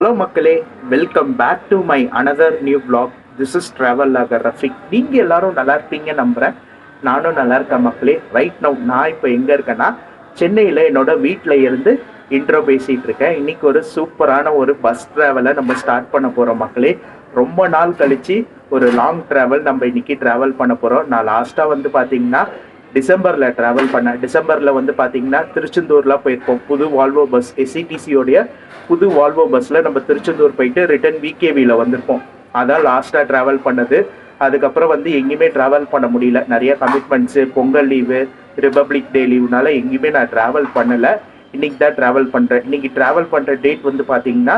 Hello மக்களே, welcome back to my another new vlog. This is travel vlogger Rafiq. நீங்கள் எல்லாரும் நல்லா இருப்பீங்க நம்புகிறேன். நானும் நல்லா இருக்கேன் மக்களே. ரைட் நவ் நான் இப்போ எங்கே இருக்கேன்னா சென்னையில் என்னோட வீட்டில் இருந்து இன்ட்ரோ பேசிகிட்டு இருக்கேன். இன்றைக்கி ஒரு சூப்பரான ஒரு பஸ் ட்ராவலை நம்ம ஸ்டார்ட் பண்ண போகிறோம் மக்களே. ரொம்ப நாள் கழித்து ஒரு லாங் ட்ராவல் நம்ம இன்றைக்கி ட்ராவல் பண்ண போகிறோம். நான் லாஸ்ட்டாக வந்து பார்த்தீங்கன்னா டிசம்பரில் ட்ராவல் பண்ணேன். டிசம்பரில் வந்து பார்த்தீங்கன்னா திருச்செந்தூர்லாம் போயிருக்கோம். புது வால்வோ பஸ் எஸ்சிடிசியோடைய புது வால்வோ பஸ்ஸில் நம்ம திருச்செந்தூர் போயிட்டு ரிட்டன் விகேவியில் வந்திருப்போம். அதான் லாஸ்ட்டாக ட்ராவல் பண்ணது. அதுக்கப்புறம் வந்து எங்கேயுமே ட்ராவல் பண்ண முடியல. நிறைய கமிட்மெண்ட்ஸு, பொங்கல் லீவு, ரிப்பப்ளிக் டே லீவுனால எங்கேயுமே நான் ட்ராவல் பண்ணலை. இன்றைக்கி தான் ட்ராவல் பண்ணுறேன். இன்றைக்கி ட்ராவல் பண்ணுற டேட் வந்து பார்த்தீங்கன்னா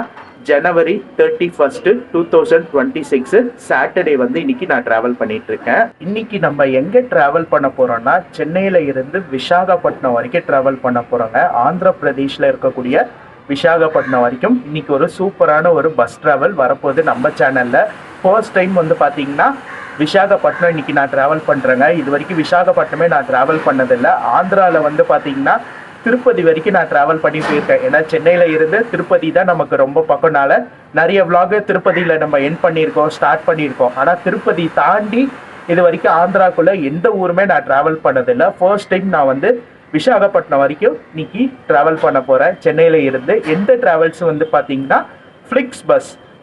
ஜனவரி 31, 2026 சாட்டர்டே வந்து இன்னைக்கு நான் ட்ராவல் பண்ணிட்டு இருக்கேன். இன்னைக்கு நம்ம எங்கே ட்ராவல் பண்ண போறோம்னா சென்னையில இருந்து விசாகப்பட்டினம் வரைக்கும் ட்ராவல் பண்ண போறோங்க. ஆந்திர பிரதேஷ்ல இருக்கக்கூடிய விசாகப்பட்டினம் வரைக்கும் இன்னைக்கு ஒரு சூப்பரான ஒரு பஸ் ட்ராவல் வரப்போகுது நம்ம சேனல்ல. ஃபர்ஸ்ட் டைம் வந்து பார்த்தீங்கன்னா விசாகப்பட்டினம் இன்னைக்கு நான் ட்ராவல் பண்ணுறேங்க. இது வரைக்கும் விசாகப்பட்டினமே நான் ட்ராவல் பண்ணதில்லை. ஆந்திராவில் வந்து பார்த்தீங்கன்னா திருப்பதி வரைக்கும் நான் ட்ராவல் பண்ணி போயிருக்கேன். ஏன்னா சென்னையில் இருந்து திருப்பதி தான் நமக்கு ரொம்ப பக்கம்னால நிறைய விளாகு திருப்பதியில் நம்ம என் பண்ணியிருக்கோம், ஸ்டார்ட் பண்ணியிருக்கோம். ஆனால் திருப்பதி தாண்டி இது வரைக்கும் ஆந்திராக்குள்ளே எந்த ஊருமே நான் ட்ராவல் பண்ணதில்லை. ஃபர்ஸ்ட் டைம் நான் வந்து விசாகப்பட்டினம் வரைக்கும் இன்னைக்கு ட்ராவல் பண்ண போகிறேன் சென்னையில் இருந்து. எந்த ட்ராவல்ஸ் வந்து பார்த்தீங்கன்னா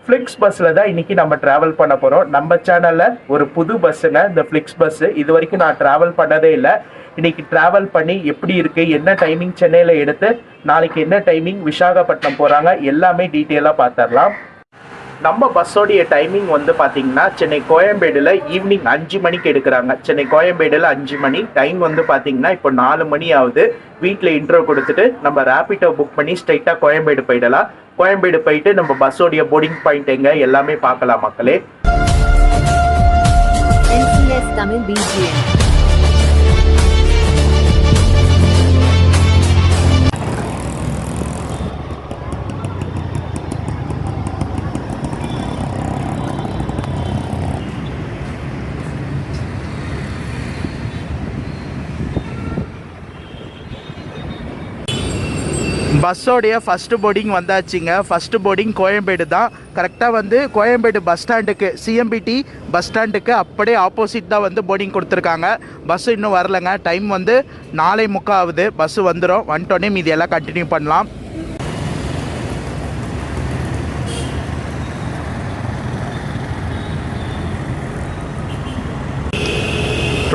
ஃப்ளிக்ஸ் பஸ்ஸில் தான் இன்றைக்கி நம்ம ட்ராவல் பண்ண போகிறோம். நம்ம சேனலில் ஒரு புது பஸ்ஸுங்க இந்த ஃப்ளிக்ஸ் பஸ்ஸு. இது வரைக்கும் நான் ட்ராவல் பண்ணதே இல்லை. இன்றைக்கி ட்ராவல் பண்ணி எப்படி இருக்குது, என்ன டைமிங் சென்னையில் எடுத்து நாளைக்கு என்ன டைமிங் விசாகப்பட்டினம் போகிறாங்க எல்லாமே டீட்டெயிலாக பார்த்துடலாம். நம்ம பஸ்ஸோடைய டைமிங் வந்து பார்த்தீங்கன்னா சென்னை கோயம்பேடில் ஈவினிங் 5 மணிக்கு எடுக்கிறாங்க. சென்னை கோயம்பேடில் 5 மணி. டைம் வந்து பார்த்தீங்கன்னா இப்போ 4 மணி ஆகுது. வீட்டில் இன்ட்ரோ கொடுத்துட்டு நம்ம ரேபிடோ புக் பண்ணி ஸ்ட்ரைட்டாக கோயம்பேடு போயிடலாம். கோயம்பேடு போயிட்டு நம்ம பஸ்ஸோடைய போர்டிங் பாயிண்ட் எங்கே எல்லாமே பார்க்கலாம் மக்களே. பஸ்ஸோடைய ஃபஸ்ட்டு போர்டிங் வந்தாச்சுங்க. ஃபஸ்ட்டு போர்டிங் கோயம்பேடு தான். கரெக்டாக வந்து கோயம்பேடு பஸ் ஸ்டாண்டுக்கு, சிஎம்பிடி பஸ் ஸ்டாண்டுக்கு அப்படியே ஆப்போசிட் தான் வந்து போர்டிங் கொடுத்துருக்காங்க. பஸ்ஸு இன்னும் வரலைங்க. டைம் வந்து 4:45 ஆகுது. பஸ்ஸு வந்துடும். வந்துட்டோன்னே மீதி எல்லாம் கண்டினியூ பண்ணலாம்.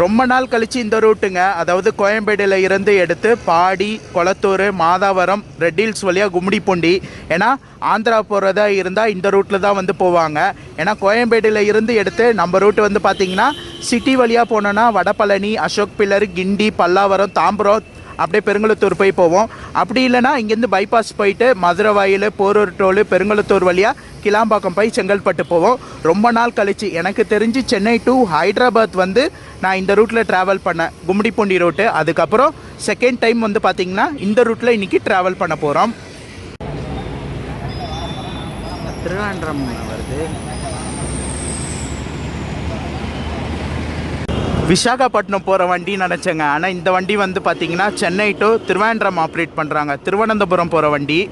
ரொம்ப நாள் கழித்து இந்த ரூட்டுங்க. அதாவது கோயம்பேடில் இருந்து எடுத்து பாடி, கொளத்தூர், மாதாவரம், ரெட் ஹில்ஸ் வழியாக கும்மிடிப்பூண்டி. ஏன்னா ஆந்திரா போகிறதா இருந்தால் இந்த ரூட்டில் தான் வந்து போவாங்க. ஏன்னா கோயம்பேடில் இருந்து எடுத்து நம்ம ரூட்டு வந்து பார்த்திங்கன்னா சிட்டி வழியாக போனோன்னா வடபழனி, அசோக் பில்லர், கிண்டி, பல்லாவரம், தாம்பரம், அப்படியே பெருங்குளத்தூர் போய் போவோம். அப்படி இல்லைனா இங்கேருந்து பைபாஸ் போயிட்டு மதுரை வாயில், போரூர் டோல், பெருங்குளத்தூர் வழியாக கிளாம்பாக்கம் போய் செங்கல்பட்டு போவோம். ரொம்ப நாள் கழிச்சு எனக்கு தெரிஞ்சு சென்னை டு ஹைதராபாத் வந்து நான் இந்த ரூட்டில் ட்ராவல் பண்ணேன், கும்மிடிப்பூண்டி ரூட்டு. அதுக்கப்புறம் செகண்ட் டைம் வந்து பார்த்திங்கன்னா இந்த ரூட்டில் இன்றைக்கி ட்ராவல் பண்ண போகிறோம். திருவாண்டம் வருது. விசாகப்பட்டினம் போகிற வண்டி நினச்சேங்க. ஆனால் இந்த வண்டி வந்து பார்த்திங்கன்னா சென்னை டு திருவாண்டம் ஆப்ரேட் பண்ணுறாங்க. திருவனந்தபுரம் போகிற வண்டி.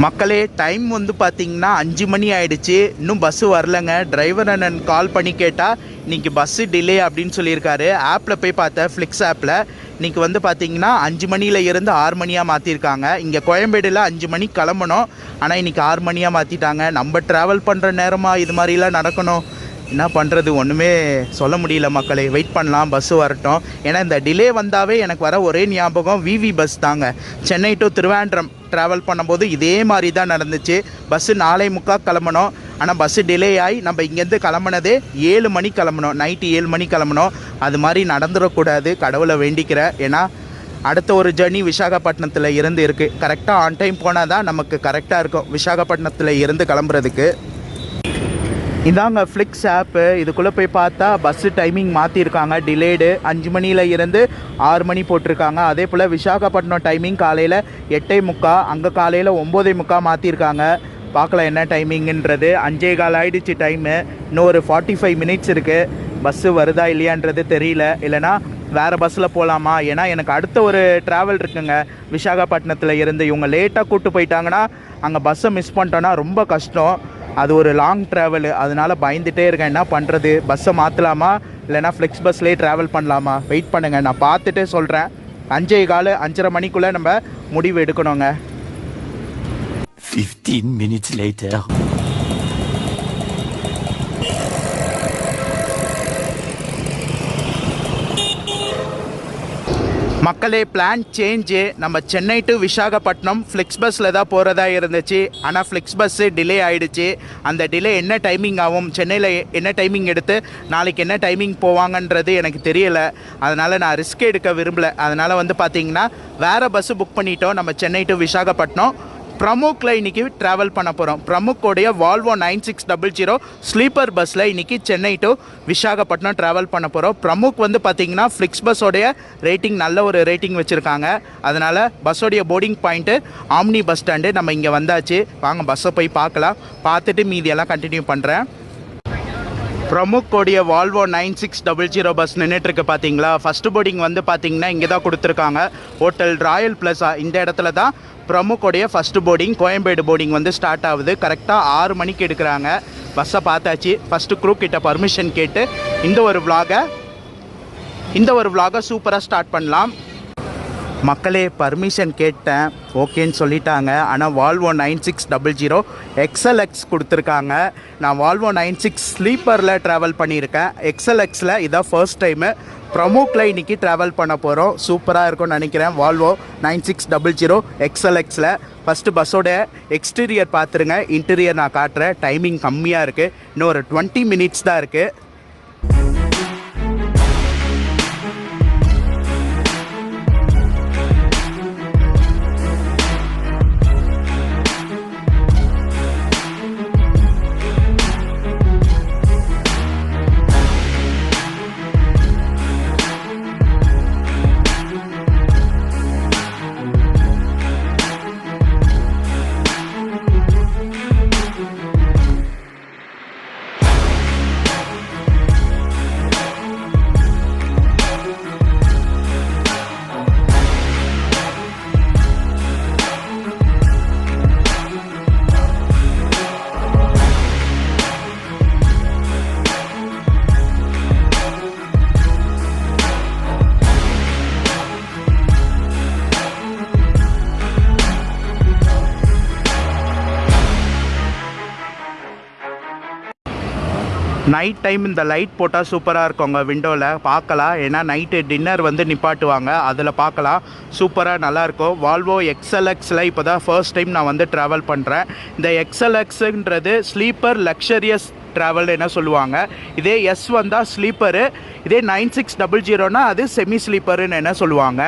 மக்களே, டைம் வந்து பார்த்திங்கன்னா 5 மணி ஆகிடுச்சு. இன்னும் பஸ்ஸு வரலைங்க. டிரைவர் அண்ணன் கால் பண்ணி கேட்டால் இன்றைக்கி பஸ்ஸு டிலே அப்படின்னு சொல்லியிருக்காரு. ஆப்பில் போய் பார்த்தேன், ஃப்ளிக்ஸ் ஆப்பில் இன்றைக்கி வந்து பார்த்திங்கன்னா 5 மணியில் இருந்து 6 மணியாக மாற்றிருக்காங்க. இங்கே கோயம்பேடில் 5 மணிக்கு கிளம்பணும். ஆனால் இன்றைக்கி 6 மணியாக மாற்றிட்டாங்க. நம்ம ட்ராவல் பண்ணுற நேரமாக இது மாதிரிலாம் நடக்கணும். என்ன பண்ணுறது, ஒன்றுமே சொல்ல முடியல மக்களே. வெயிட் பண்ணலாம், பஸ்ஸு வரட்டும். ஏன்னா இந்த டிலே வந்தாவே எனக்கு வர ஒரே ஞாபகம் விவி பஸ் தாங்க. சென்னை டு திருவாண்டம் ட்ராவல் பண்ணும்போது இதே மாதிரி தான் நடந்துச்சு. பஸ்ஸு 4:45 கிளம்பணும். ஆனால் பஸ்ஸு டிலே ஆகி நம்ம இங்கேருந்து கிளம்புனதே 7 மணி கிளம்பணும். நைட்டு 7 மணி கிளம்பணும். அது மாதிரி நடந்துடக்கூடாது, கடவுளை வேண்டிக்கிறேன். ஏன்னா அடுத்த ஒரு ஜர்னி விசாகப்பட்டினத்தில் இருந்து இருக்குது. கரெக்டாக ஆன் டைம் போனால் தான் நமக்கு கரெக்டாக இருக்கும் விசாகப்பட்டினத்தில் இருந்து கிளம்புறதுக்கு. இதாங்க ஃப்ளிக்ஸ் ஆப்பு. இதுக்குள்ளே போய் பார்த்தா பஸ்ஸு டைமிங் மாற்றிருக்காங்க. டிலேடு 5 மணியில் இருந்து 6 மணி போட்டிருக்காங்க. அதே போல் விசாகப்பட்டினம் டைமிங் காலையில் 8:45, அங்கே காலையில் 9:45 மாற்றிருக்காங்க. பார்க்கலாம் என்ன டைமிங்குன்றது. 5:15 ஆகிடுச்சு டைமு. இன்னும் ஒரு 45 மினிட்ஸ் இருக்குது. பஸ்ஸு வருதா இல்லையான்றது தெரியல. இல்லைனா வேறு பஸ்ஸில் போகலாமா? ஏன்னா எனக்கு அடுத்த ஒரு ட்ராவல் இருக்குங்க விசாகப்பட்டினத்தில் இருந்து. இவங்க லேட்டாக கூப்பிட்டு போயிட்டாங்கன்னா அங்கே பஸ்ஸை மிஸ் பண்ணிட்டோன்னா ரொம்ப கஷ்டம். அது ஒரு லாங் ட்ராவலு, அதனால் பயந்துகிட்டே இருக்கேன். என்ன பண்ணுறது, பஸ்ஸை மாற்றலாமா இல்லைனா ஃப்ளெக்ஸ் பஸ்லேயே ட்ராவல் பண்ணலாமா? வெயிட் பண்ணுங்கள், நான் பார்த்துட்டே சொல்கிறேன். 5:15 மணிக்குள்ளே நம்ம முடிவு எடுக்கணுங்க. 15 minutes later. மக்களே, பிளான் சேஞ்சு. நம்ம சென்னை டு விசாகப்பட்டினம் ஃப்ளெக்ஸ் பஸ்ஸில் தான் போகிறதா இருந்துச்சு. ஆனால் ஃப்ளெக்ஸ் பஸ்ஸு டிலே ஆகிடுச்சு. அந்த டிலே என்ன டைமிங் ஆகும், சென்னையில் என்ன டைமிங் எடுத்து நாளைக்கு என்ன டைமிங் போவாங்கன்றது எனக்கு தெரியலை. அதனால் நான் ரிஸ்க் எடுக்க விரும்பலை. அதனால் வந்து பார்த்திங்கன்னா வேறு பஸ்ஸு புக் பண்ணிட்டோம். நம்ம சென்னை டு விசாகப்பட்டினம் பிரமுக்கில் இன்றைக்கி ட்ராவல் பண்ண போகிறோம். பிரமுக்கோடைய வால்வோ 9600 ஸ்லீப்பர் பஸ்ஸில் இன்றைக்கி சென்னை டு விசாகப்பட்டினம் ட்ராவல் பண்ண போகிறோம். பிரமுக் வந்து பார்த்திங்கன்னா ஃப்ளிக்ஸ் பஸ்ஸோடைய ரேட்டிங் நல்ல ஒரு ரேட்டிங் வச்சுருக்காங்க. அதனால் பஸ்ஸோடைய boarding point omni bus stand. நம்ம இங்கே வந்தாச்சு. வாங்க பஸ்ஸை போய் பார்க்கலாம். பார்த்துட்டு மீதியெல்லாம் கண்டினியூ பண்ணுறேன். பிரமுக்கோடைய வால்வோ 9600 பஸ் நின்றுட்டுருக்கு பார்த்தீங்களா. ஃபஸ்ட்டு போர்டிங் வந்து பார்த்திங்கன்னா இங்கே தான் கொடுத்துருக்காங்க. ஹோட்டல் ராயல் பிளஸா இந்த இடத்துல தான் பிரமுக்கோடைய ஃபஸ்ட்டு போர்டிங், கோயம்பேடு போர்டிங் வந்து ஸ்டார்ட் ஆகுது. கரெக்டாக 6 மணிக்கு எடுக்கிறாங்க. பஸ்ஸை பார்த்தாச்சு. ஃபஸ்ட்டு க்ரூ கிட்ட பர்மிஷன் கேட்டு இந்த ஒரு vlog-அ சூப்பராக ஸ்டார்ட் பண்ணலாம். மக்களே, பர்மிஷன் கேட்டேன், ஓகேன்னு சொல்லிட்டாங்க. ஆனால் வால்வோ 9600 XLX கொடுத்துருக்காங்க. நான் வால்வோ 96 ஸ்லீப்பரில் ட்ராவல் பண்ணியிருக்கேன். XLXில் இதான் ஃபர்ஸ்ட் டைமு. பிரமுக்கில் இன்றைக்கி ட்ராவல் பண்ண போகிறோம். சூப்பராக இருக்கும்னு நினைக்கிறேன். வால்வோ 9600 XLXில் ஃபஸ்ட்டு பஸ்ஸோட எக்ஸ்டீரியர் பார்த்துருங்க. இன்டீரியர் நான் காட்டுறேன். டைமிங் கம்மியாக இருக்குது. இன்னும் ஒரு 20 மினிட்ஸ் தான் இருக்குது. நைட் டைம் இந்த லைட் போட்டால் சூப்பராக இருக்குங்க. விண்டோவில் பார்க்கலாம். ஏன்னா நைட்டு டின்னர் வந்து நிப்பாட்டுவாங்க, அதில் பார்க்கலாம். சூப்பராக நல்லாயிருக்கும். வால்வோ XLXில் இப்போ தான் ஃபர்ஸ்ட் டைம் நான் வந்து ட்ராவல் பண்ணுறேன். இந்த XLXன்றது ஸ்லீப்பர் லக்ஸரியஸ் ட்ராவல் என்ன சொல்லுவாங்க. இதே எஸ் வந்தால் ஸ்லீப்பரு, இதே 9600னா அது செமி ஸ்லீப்பருன்னு என்ன சொல்லுவாங்க.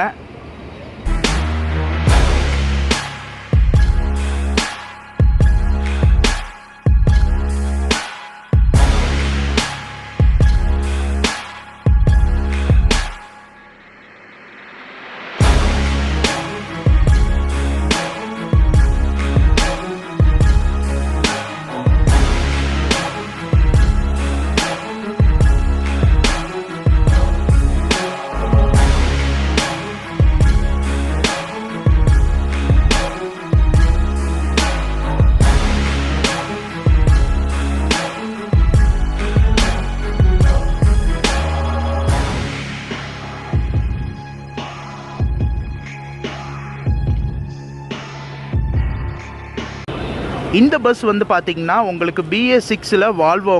இந்த பஸ் வந்து பார்த்தீங்கன்னா உங்களுக்கு BA6ல் வால்வோ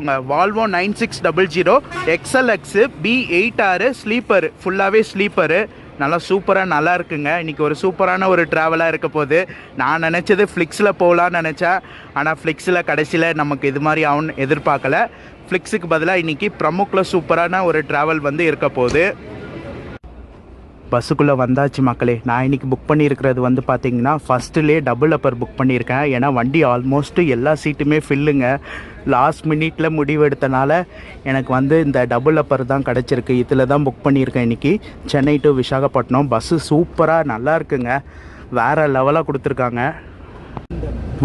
9600 XLX B8R ஸ்லீப்பர், ஃபுல்லாகவே ஸ்லீப்பரு. நல்லா சூப்பராக நல்லா இருக்குங்க. இன்றைக்கி ஒரு சூப்பரான ஒரு ட்ராவலாக இருக்க போது. நான் நினச்சது ஃப்ளிக்ஸில் போகலான்னு நினச்சேன். ஆனால் ஃப்ளிக்ஸில் கடைசியில் நமக்கு இது மாதிரி ஆகும்னு எதிர்பார்க்கல. ஃப்ளிக்ஸுக்கு பதிலாக இன்றைக்கி பிரமுக்கில் சூப்பரான ஒரு ட்ராவல் வந்து இருக்க போகுது. பஸ்ஸுக்குள்ளே வந்தாச்சு மக்களே. நான் இன்றைக்கி புக் பண்ணியிருக்கிறது வந்து பார்த்திங்கன்னா ஃபஸ்ட்டுலேயே டபுள் அப்பர் புக் பண்ணியிருக்கேன். ஏன்னா வண்டி ஆல்மோஸ்ட்டு எல்லா சீட்டுமே ஃபில்லுங்க. லாஸ்ட் மினிட்டில் முடிவெடுத்தனால எனக்கு வந்து இந்த டபுள் அப்பர் தான் கிடச்சிருக்கு. இதில் தான் புக் பண்ணியிருக்கேன் இன்றைக்கி. சென்னை டு விசாகப்பட்டினம். பஸ்ஸு சூப்பராக நல்லா இருக்குங்க. வேறு லெவலாக கொடுத்துருக்காங்க.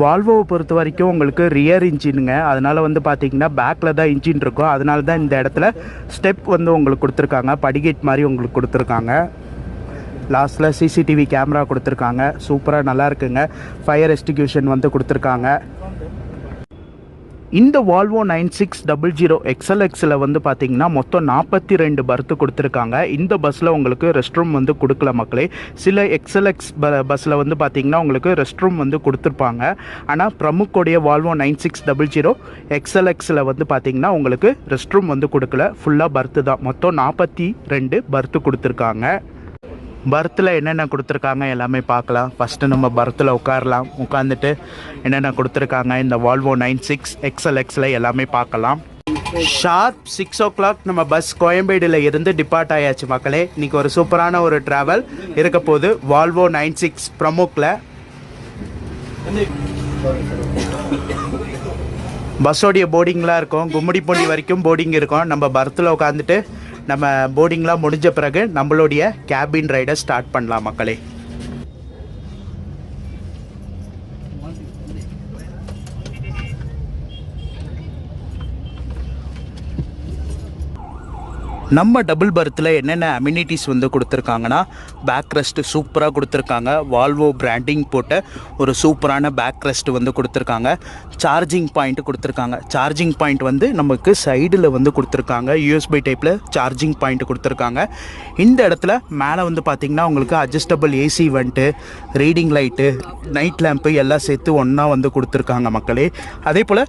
வால்வோவை பொறுத்த வரைக்கும் உங்களுக்கு ரியர் இன்ஜினுங்க. அதனால் வந்து பார்த்திங்கன்னா பேக்கில் தான் இன்ஜின் இருக்கும். அதனால தான் இந்த இடத்துல ஸ்டெப் வந்து உங்களுக்கு கொடுத்துருக்காங்க. படிகேட் மாதிரி உங்களுக்கு கொடுத்துருக்காங்க. லாஸ்ட்டில் சிசிடிவி கேமரா கொடுத்துருக்காங்க. சூப்பராக நல்லா இருக்குங்க. ஃபயர் எஸ்டிக்யூஷன் வந்து கொடுத்துருக்காங்க. இந்த வால்வோ 9600 XLXல வந்து பார்த்தீங்கன்னா மொத்தம் 42 பர்த்து கொடுத்துருக்காங்க. இந்த பஸ்ஸில் உங்களுக்கு ரெஸ்ட் ரூம் வந்து கொடுக்கல மக்களே. சில XLX பஸ்ஸில் வந்து பார்த்தீங்கன்னா உங்களுக்கு ரெஸ்ட் ரூம் வந்து கொடுத்துருப்பாங்க. ஆனால் பிரமுக்கோடைய வால்வோ 9600 XLXல வந்து பார்த்தீங்கன்னா உங்களுக்கு ரெஸ்ட் ரூம் வந்து கொடுக்கல. ஃபுல்லாக பர்த்து தான். மொத்தம் 42 பர்த்து கொடுத்துருக்காங்க. பர்த்தில் என்னென்ன கொடுத்துருக்காங்க எல்லாமே பார்க்கலாம். ஃபஸ்ட்டு நம்ம பர்த்தில் உட்காரலாம். உட்காந்துட்டு என்னென்ன கொடுத்துருக்காங்க இந்த வால்வோ 96 XLXல எல்லாமே பார்க்கலாம். ஷார்ப் 6 o'clock நம்ம பஸ் கோயம்பேடில் இருந்து டிபார்ட் ஆயாச்சு மக்களே. இன்றைக்கி ஒரு சூப்பரான ஒரு ட்ராவல் இருக்க போது வால்வோ 96 பிரமுக்கில். பஸ்ஸோடைய போர்டிங்லாம் இருக்கும். கும்மிடிப்பூண்டி வரைக்கும் போர்டிங் இருக்கும். நம்ம பர்த்தில் உட்காந்துட்டு நம்ம போர்டிங்லாம் முடிஞ்ச பிறகு நம்மளுடைய கேபின் ரைடை ஸ்டார்ட் பண்ணலாம் மக்களே. நம்ம டபுள் பர்த்தில் என்னென்ன அம்யூனிட்டிஸ் வந்து கொடுத்துருக்காங்கன்னா பேக் ரெஸ்ட் சூப்பராக கொடுத்துருக்காங்க. வால்வோ பிராண்டிங் போட்ட ஒரு சூப்பரான பேக் ரெஸ்ட் வந்து கொடுத்துருக்காங்க. சார்ஜிங் பாயிண்ட் கொடுத்துருக்காங்க. சார்ஜிங் பாயிண்ட் வந்து நமக்கு சைடில் வந்து கொடுத்துருக்காங்க. USB டைப்பில் சார்ஜிங் பாயிண்ட் கொடுத்துருக்காங்க. இந்த இடத்துல மேலே வந்து பார்த்திங்கன்னா உங்களுக்கு adjustable AC vent, reading light, night lamp எல்லாம் சேர்த்து ஒன்றா வந்து கொடுத்துருக்காங்க மக்களே. அதே போல்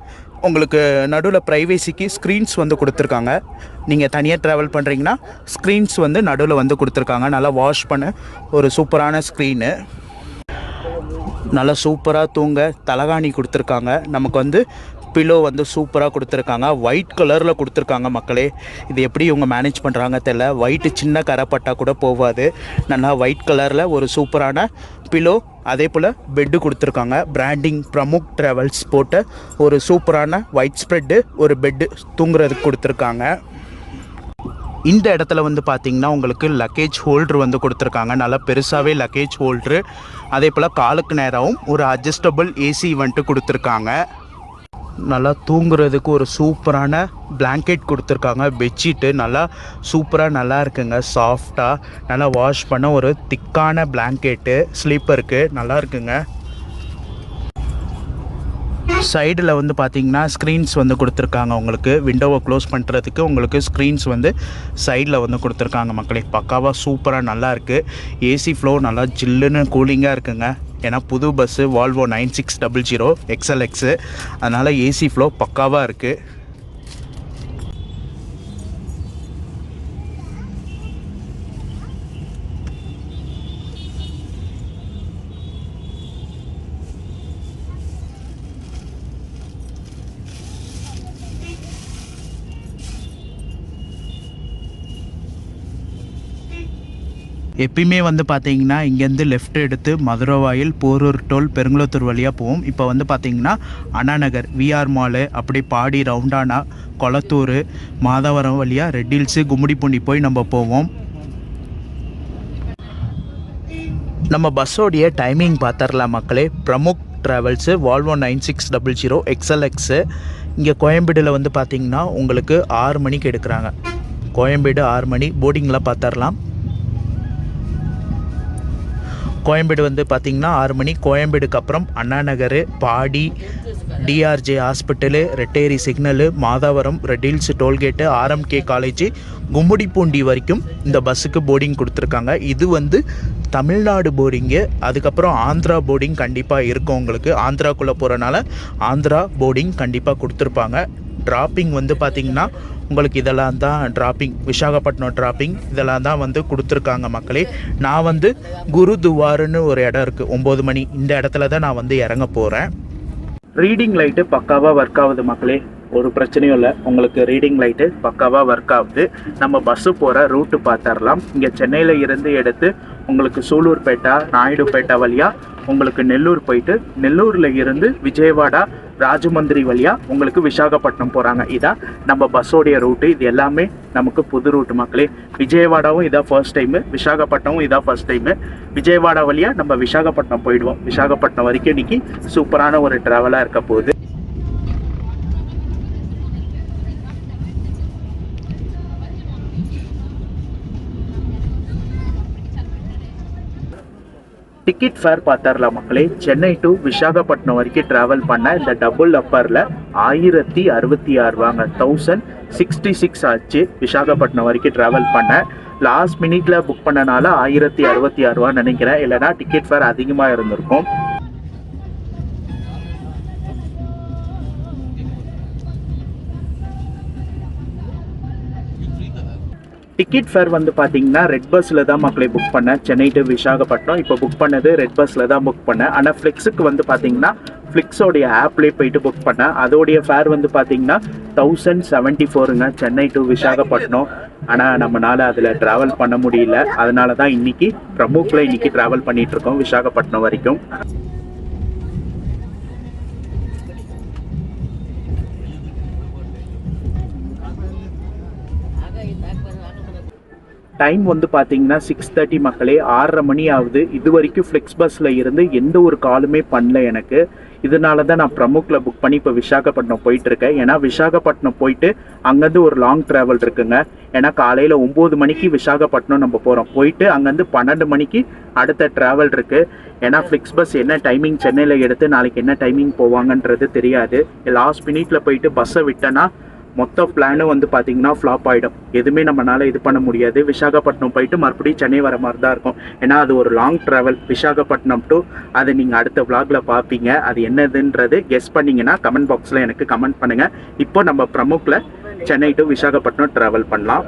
உங்களுக்கு நடுவில் ப்ரைவேசிக்கு ஸ்க்ரீன்ஸ் வந்து கொடுத்துருக்காங்க. நீங்கள் தனியாக ட்ராவல் பண்ணுறீங்கன்னா ஸ்க்ரீன்ஸ் வந்து நடுவில் வந்து கொடுத்துருக்காங்க. நல்லா வாஷ் பண்ண ஒரு சூப்பரான ஸ்க்ரீனு. நல்லா சூப்பராக தூங்க தலகாணி கொடுத்துருக்காங்க. நமக்கு வந்து பில்லோ வந்து சூப்பராக கொடுத்துருக்காங்க. ஒயிட் கலரில் கொடுத்துருக்காங்க மக்களே. இது எப்படி இவங்க மேனேஜ் பண்ணுறாங்க தெரியல. ஒயிட்டு சின்ன கரைப்பட்டால் கூட போகாது. நல்லா ஒயிட் கலரில் ஒரு சூப்பரான பில்லோ, அதே போல் பெட்டு கொடுத்துருக்காங்க. பிராண்டிங் பிரமுக் ட்ராவல்ஸ் போட்ட ஒரு சூப்பரான ஒயிட் ஸ்ப்ரெட்டு ஒரு பெட்டு தூங்குறதுக்கு கொடுத்துருக்காங்க. இந்த இடத்துல வந்து பார்த்திங்கன்னா உங்களுக்கு லக்கேஜ் ஹோல்ட்ரு வந்து கொடுத்துருக்காங்க. நல்லா பெருசாகவே லக்கேஜ் ஹோல்ட்ரு. அதே போல் காலுக்கு நேராகவும் ஒரு அட்ஜஸ்டபிள் AC வந்துட்டு கொடுத்துருக்காங்க. நல்லா தூங்குறதுக்கு ஒரு சூப்பரான பிளாங்கெட் கொடுத்துருக்காங்க. பெட்ஷீட்டு நல்லா சூப்பராக நல்லா இருக்குங்க. சாஃப்டாக நல்லா வாஷ் பண்ண ஒரு திக்கான பிளாங்கெட்டு ஸ்லீப்பருக்கு நல்லா இருக்குங்க. சைடில் வந்து பார்த்திங்கன்னா ஸ்க்ரீன்ஸ் வந்து கொடுத்துருக்காங்க. உங்களுக்கு விண்டோவை க்ளோஸ் பண்ணுறதுக்கு உங்களுக்கு ஸ்க்ரீன்ஸ் வந்து சைடில் வந்து கொடுத்துருக்காங்க மக்களே. பக்காவாக சூப்பராக நல்லா இருக்குது. AC ஃப்ளோ நல்லா ஜில்லுன்னு கூலிங்காக இருக்குங்க. ஏன்னா புது பஸ்ஸு வால்வோ 9600 XLX, அதனால் AC ஃப்ளோ பக்காவாக இருக்குது. எப்பயுமே வந்து பார்த்தீங்கன்னா இங்கேருந்து லெஃப்ட் எடுத்து மதுரவாயில், போரூர் டோல், பெருங்குளத்தூர் வழியாக போவோம். இப்போ வந்து பார்த்தீங்கன்னா அண்ணா நகர், VR மாலு, அப்படி பாடி, ரவுண்டானா, கொளத்தூர், மாதவரம் வழியாக ரெட் ஹில்ஸு, கும்மிடிப்பூண்டி போய் நம்ம போவோம். நம்ம பஸ்ஸோடைய டைமிங் பார்த்துடலாம் மக்களே. பிரமுக் ட்ராவல்ஸு வால்வோ 9600 XLX இங்கே கோயம்பேடில் வந்து பார்த்திங்கன்னா உங்களுக்கு 6 மணிக்கு எடுக்கிறாங்க. கோயம்பேடு 6 மணி. போர்டிங்லாம் பார்த்துடலாம். கோயம்பேடு வந்து பார்த்திங்கன்னா 6 மணி. கோயம்பேடுக்கு அப்புறம் Anna Nagar, Padi, DRJ hospital, Retteri signal, Madhavaram, Red Hills tollgate, RMK college, Gummidipoondi வரைக்கும் இந்த பஸ்ஸுக்கு போர்டிங் கொடுத்துருக்காங்க. இது வந்து தமிழ்நாடு போர்டிங்கு. அதுக்கப்புறம் ஆந்திரா போர்டிங் கண்டிப்பாக இருக்கும். உங்களுக்கு ஆந்திராக்குள்ளே போகிறனால ஆந்திரா போர்டிங் கண்டிப்பாக கொடுத்துருப்பாங்க. ட்ராப்பிங் வந்து பார்த்திங்கன்னா உங்களுக்கு இதெல்லாம் தான் ட்ராப்பிங். விசாகப்பட்டினம் ட்ராப்பிங் இதெல்லாம் தான் வந்து கொடுத்துருக்காங்க மக்களே. நான் வந்து குருதுவாருன்னு ஒரு இடம் இருக்குது 9 மணி. இந்த இடத்துல தான் நான் வந்து இறங்க போகிறேன். ரீடிங் லைட்டு பக்காவாக ஒர்க் ஆகுது மக்களே. ஒரு பிரச்சனையும் இல்லை. உங்களுக்கு ரீடிங் லைட்டு பக்காவாக ஒர்க் ஆகுது. நம்ம பஸ்ஸு போகிற ரூட்டு பார்த்துடலாம். இங்கே சென்னையில் இருந்து எடுத்து உங்களுக்கு சூலூர்பேட்டை, நாயுடுபேட்டை வழியாக உங்களுக்கு நெல்லூர் போயிட்டு, நெல்லூரில் இருந்து விஜயவாடா, ராஜமந்திரி வழியாக உங்களுக்கு விசாகப்பட்டினம் போகிறாங்க. இதான் நம்ம பஸ்ஸோடைய ரூட்டு. இது எல்லாமே நமக்கு புது ரூட்டு மக்களே. விஜயவாடாவும் இதான் ஃபர்ஸ்ட் டைமு, விசாகப்பட்டினமும் இதான் ஃபர்ஸ்ட் டைமு. விஜயவாடா வழியாக நம்ம விசாகப்பட்டினம் போயிடுவோம். விசாகப்பட்டினம் வரைக்கும் இன்றைக்கி சூப்பரான ஒரு ட்ராவலாக இருக்க போகுது. டிக்கெட் ஃபேர் பார்த்துடலாம் மக்களே. சென்னை டு விசாகப்பட்டினம் வரைக்கும் ட்ராவல் பண்ண இந்த டபுள் அப்பரில் 1066 ரூபாங்க, 1066 ஆச்சு. விசாகப்பட்டினம் வரைக்கும் ட்ராவல் பண்ண லாஸ்ட் மினிட்ல புக் பண்ணனால 1066 ரூபான்னு நினைக்கிறேன், இல்லைனா டிக்கெட் ஃபேர் அதிகமாக இருந்திருக்கும். டிக்கெட் ஃபேர் வந்து பார்த்தீங்கன்னா ரெட் பஸ்ஸில் தான் மக்களை புக் பண்ணேன், சென்னை டு விசாகப்பட்டினம். இப்போ புக் பண்ணது ரெட் பஸ்ஸில் தான் புக் பண்ணேன். ஆனால் ஃப்ளிக்ஸுக்கு வந்து பார்த்தீங்கன்னா ஃப்ளிக்ஸோடைய ஆப்லேயே போயிட்டு புக் பண்ணேன். அதோடைய ஃபேர் வந்து பார்த்தீங்கன்னா 1074ங்க, சென்னை டு விசாகப்பட்டினம். ஆனால் நம்மளால் அதில் ட்ராவல் பண்ண முடியல, அதனால தான் இன்னைக்கு பிரமுக்கில் இன்னைக்கு ட்ராவல் பண்ணிட்டு இருக்கோம் விசாகப்பட்டினம் வரைக்கும். டைம் வந்து பார்த்தீங்கன்னா 6:30 மக்களே, 6:30 மணி ஆகுது. இது வரைக்கும் ஃப்ளெக்ஸ் பஸ்ஸில் இருந்து எந்த ஒரு காலுமே பண்ணல எனக்கு. இதனால தான் நான் பிரமுக்கில் புக் பண்ணி இப்போ விசாகப்பட்டினம் போயிட்டுருக்கேன். ஏன்னா விசாகப்பட்டினம் போயிட்டு அங்கேருந்து ஒரு லாங் ட்ராவல் இருக்குங்க. ஏன்னா காலையில் 9 மணிக்கு விசாகப்பட்டினம் நம்ம போகிறோம், போயிட்டு அங்கேருந்து 12 மணிக்கு அடுத்த ட்ராவல் இருக்குது. ஏன்னா ஃப்ளிக்ஸ் பஸ் என்ன டைமிங் சென்னையில் எடுத்து நாளைக்கு என்ன டைமிங் போவாங்கன்றது தெரியாது. லாஸ்ட் மினிட்ல போயிட்டு பஸ்ஸை விட்டேன்னா மொத்த பிளானும் வந்து பார்த்தீங்கன்னா ஃப்ளாப் ஆகிடும். எதுவுமே நம்மளால் இது பண்ண முடியாது. விசாகப்பட்டினம் போயிட்டு மறுபடியும் சென்னை வர மாதிரி தான் இருக்கும். ஏன்னா அது ஒரு லாங் ட்ராவல் விசாகப்பட்டினம் டு. அதை நீங்கள் அடுத்த விளாகில் பார்ப்பீங்க. அது என்னதுன்றது கெஸ் பண்ணிங்கன்னா கமெண்ட் பாக்ஸில் எனக்கு கமெண்ட் பண்ணுங்கள். இப்போ நம்ம பிரமுக்கில் சென்னை டு விசாகப்பட்டினம் ட்ராவல் பண்ணலாம்.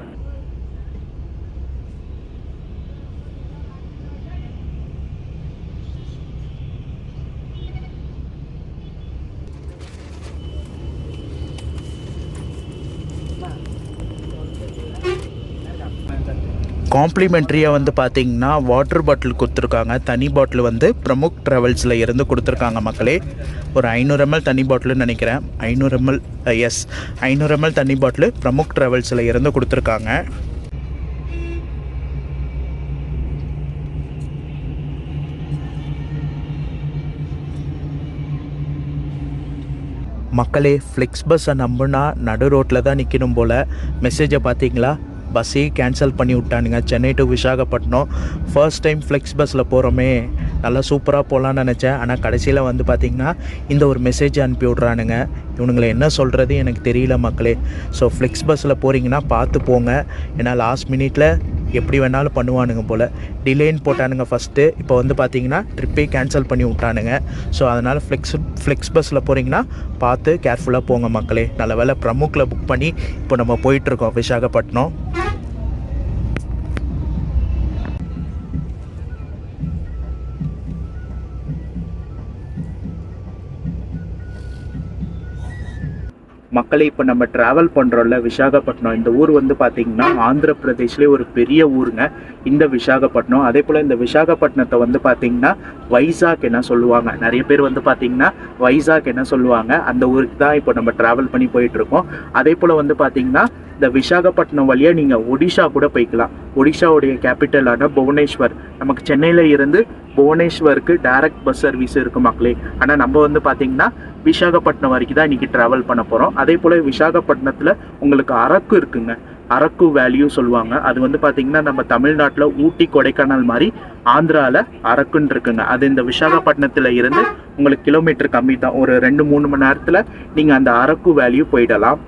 காம்ப்ளிமெண்ட்ரியாக வந்து பார்த்தீங்கன்னா வாட்டர் பாட்டில் கொடுத்துருக்காங்க. தனி பாட்டில் வந்து பிரமுக் ட்ராவல்ஸில் இருந்து கொடுத்துருக்காங்க மக்களே. ஒரு 500 ml தனி பாட்டில்னு நினைக்கிறேன். 500 ml, எஸ் 500 ml தனி பாட்டில் பிரமுக் ட்ராவல்ஸில் இருந்து கொடுத்துருக்காங்க. மக்களே, ஃப்ளிக்ஸ் பஸ்ஸை நம்பினா நடு ரோட்டில் தான் நிற்கணும் போல். மெசேஜை பார்த்தீங்களா? பஸ்ஸே கேன்சல் பண்ணி விட்டானுங்க Chennai to Visakhapatnam. First time Flix பஸ்ஸில் போகிறோமே, நல்லா சூப்பராக போகலான்னு நினச்சேன். ஆனால் கடைசியில் வந்து பார்த்திங்கன்னா இந்த ஒரு மெசேஜ் அனுப்பி விட்றானுங்க. இவனுங்களை என்ன சொல்கிறது எனக்கு தெரியல மக்களே. ஸோ ஃப்ளிக்ஸ் பஸ்ஸில் போகிறீங்கன்னா பார்த்து போங்க. ஏன்னா லாஸ்ட் மினிட்ல எப்படி வேணாலும் பண்ணுவானுங்க போல். டிலேன்னு போட்டானுங்க ஃபஸ்ட்டு, இப்போ வந்து பார்த்தீங்கன்னா ட்ரிப்பே கேன்சல் பண்ணி விட்டானுங்க. ஸோ அதனால் ஃப்ளிக்ஸ் பஸ்ஸில் போகிறீங்கன்னா பார்த்து கேர்ஃபுல்லாக போங்க மக்களே. நல்ல வேளை பிரமுக்கில் புக் பண்ணி இப்போ நம்ம போயிட்டுருக்கோம் விசாகப்பட்டினம். மக்களை இப்போ நம்ம ட்ராவல் பண்ணுறோம்ல விசாகப்பட்டினம், இந்த ஊர் வந்து பார்த்திங்கன்னா ஆந்திர பிரதேஷ்லேயே ஒரு பெரிய ஊருங்க இந்த விசாகப்பட்டினம். அதே போல் இந்த விசாகப்பட்டினத்தை வந்து பார்த்திங்கன்னா வைசாக் என்ன சொல்லுவாங்க, நிறைய பேர் வந்து பார்த்திங்கன்னா வைசாக் என்ன சொல்லுவாங்க, அந்த ஊருக்கு தான் இப்போ நம்ம ட்ராவல் பண்ணி போயிட்டுருக்கோம். அதே போல் வந்து பார்த்திங்கன்னா இந்த விசாகப்பட்டினம் வழியாக நீங்கள் ஒடிஷா கூட போய்க்கலாம். ஒடிஷாவுடைய கேபிட்டலான புவனேஸ்வர், நமக்கு சென்னையில் இருந்து புவனேஸ்வருக்கு டைரக்ட் பஸ் சர்வீஸ் இருக்குது மக்களே. ஆனால் நம்ம வந்து பார்த்திங்கன்னா விசாகப்பட்டினம் வரைக்கும் தான் இன்றைக்கி ட்ராவல் பண்ண போகிறோம். அதே போல் விசாகப்பட்டினத்தில் உங்களுக்கு அரக்கு இருக்குங்க, அரக்கு வேல்யூ சொல்லுவாங்க. அது வந்து பார்த்திங்கன்னா நம்ம தமிழ்நாட்டில் ஊட்டி கொடைக்கானல் மாதிரி ஆந்திராவில் அரக்குன்னு இருக்குங்க. அது இந்த விசாகப்பட்டினத்தில் இருந்து உங்களுக்கு கிலோமீட்டர் கம்மி தான், ஒரு 2-3 மணி நேரத்தில் நீங்கள் அந்த அரக்கு வேல்யூ போயிடலாம்.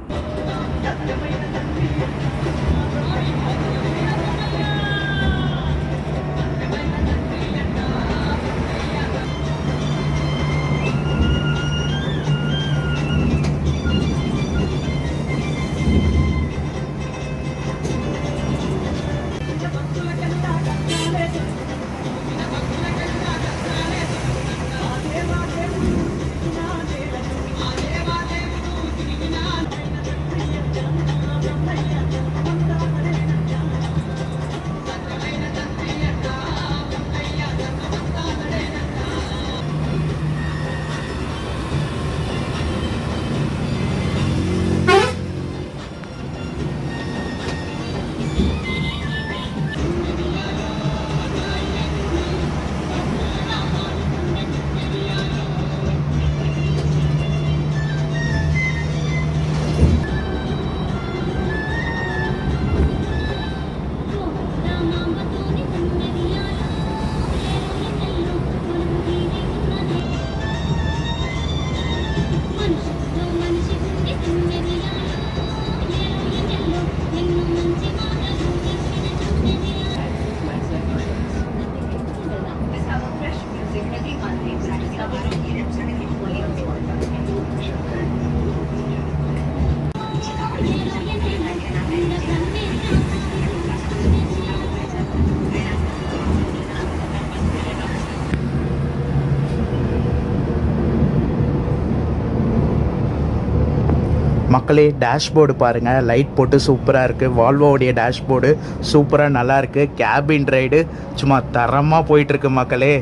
மக்களே டேஷ்போர்டு பாருங்கள், லைட் போட்டு சூப்பராக இருக்குது. வால்வோடைய டேஷ்போர்டு சூப்பராக நல்லாயிருக்கு. கேபின் ரைடு சும்மா தரமாக போயிட்டுருக்கு மக்களே.